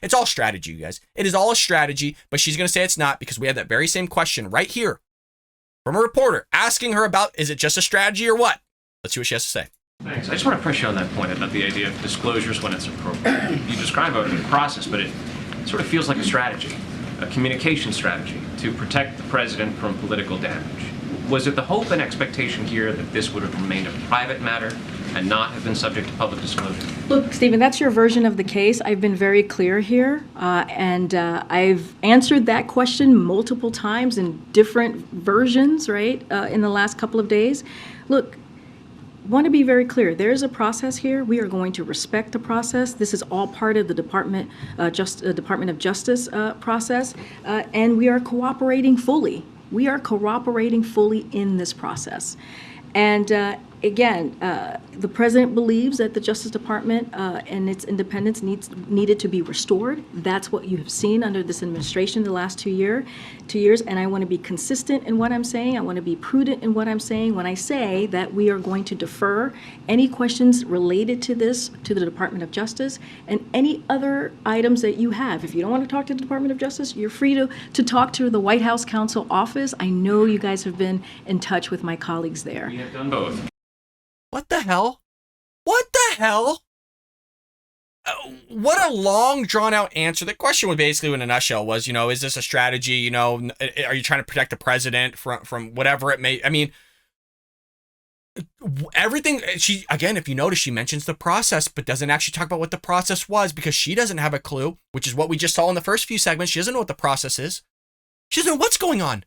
It's all strategy, you guys. It is all a strategy, but she's going to say it's not because we have that very same question right here from a reporter asking her about, is it just a strategy or what? Let's see what she has to say. Thanks. I just want to press you on that point about the idea of disclosures when it's appropriate. You describe it as a process, but it sort of feels like a strategy, a communication strategy to protect the president from political damage. Was it the hope and expectation here that this would have remained a private matter and not have been subject to public disclosure? Look, Stephen, that's your version of the case. I've been very clear here, and I've answered that question multiple times in different versions, right, in the last couple of days. Look, want to be very clear. There's a process here. We are going to respect the process. This is all part of the Department of Justice process, and we are cooperating fully. We are cooperating fully in this process. And again, the president believes that the Justice Department and its independence needed to be restored. That's what you have seen under this administration the last 2 years. And I want to be consistent in what I'm saying. I want to be prudent in what I'm saying when I say that we are going to defer any questions related to this to the Department of Justice and any other items that you have. If you don't want to talk to the Department of Justice, you're free to talk to the White House Counsel Office. I know you guys have been in touch with my colleagues there. We have done both. What the hell? What the hell? What a long, drawn-out answer. The question was basically, in a nutshell, was, is this a strategy? Are you trying to protect the president from whatever it may? I mean, everything. Again, if you notice, she mentions the process, but doesn't actually talk about what the process was because she doesn't have a clue, which is what we just saw in the first few segments. She doesn't know what the process is. She doesn't know what's going on.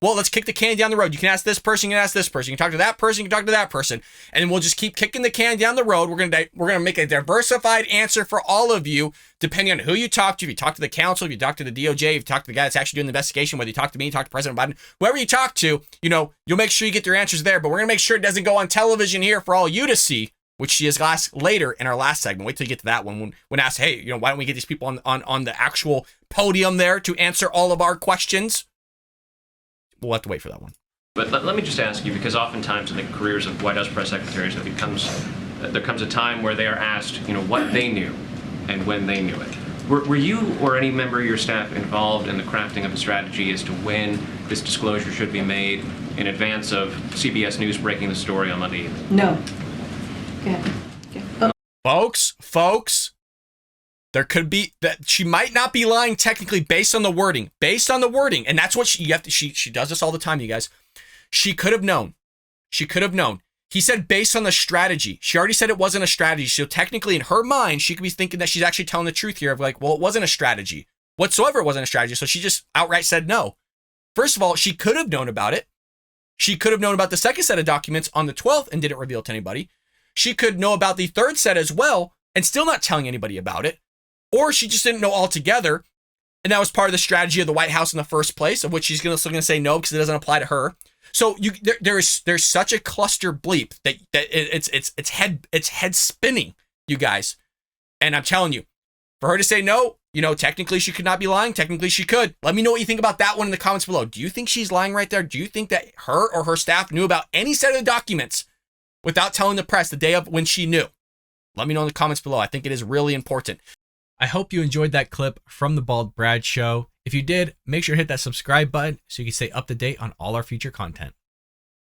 But let's kick the can down the road. You can ask this person, you can ask this person, you can talk to that person, you can talk to that person, and we'll just keep kicking the can down the road. We're gonna make a diversified answer for all of you, depending on who you talk to. If you talk to the council, if you talk to the DOJ, if you talk to the guy that's actually doing the investigation, whether you talk to me, you talk to President Biden, whoever you talk to, you'll make sure you get your answers there. But we're gonna make sure it doesn't go on television here for all you to see, which she is later in our last segment. Wait till you get to that one when asked, hey, why don't we get these people on the actual podium there to answer all of our questions? We'll have to wait for that one. But let me just ask you, because oftentimes in the careers of White House press secretaries, there comes a time where they are asked, what they knew and when they knew it. Were you or any member of your staff involved in the crafting of a strategy as to when this disclosure should be made in advance of CBS News breaking the story on Monday evening? No. Okay. Folks, there could be that she might not be lying technically based on the wording, and that's what she does this all the time, you guys. She could have known. He said based on the strategy. She already said it wasn't a strategy. So technically in her mind, she could be thinking that she's actually telling the truth here of it wasn't a strategy whatsoever. It wasn't a strategy. So she just outright said no. First of all, she could have known about it. She could have known about the second set of documents on the 12th and didn't reveal it to anybody. She could know about the third set as well and still not telling anybody about it. Or she just didn't know altogether, and that was part of the strategy of the White House in the first place, of which she's still going to say no because it doesn't apply to her. So there's such a cluster bleep that it's head spinning, you guys. And I'm telling you, for her to say no, technically she could not be lying. Technically she could. Let me know what you think about that one in the comments below. Do you think she's lying right there? Do you think that her or her staff knew about any set of the documents without telling the press the day of when she knew? Let me know in the comments below. I think it is really important. I hope you enjoyed that clip from the Bald Brad Show. If you did, make sure to hit that subscribe button so you can stay up to date on all our future content.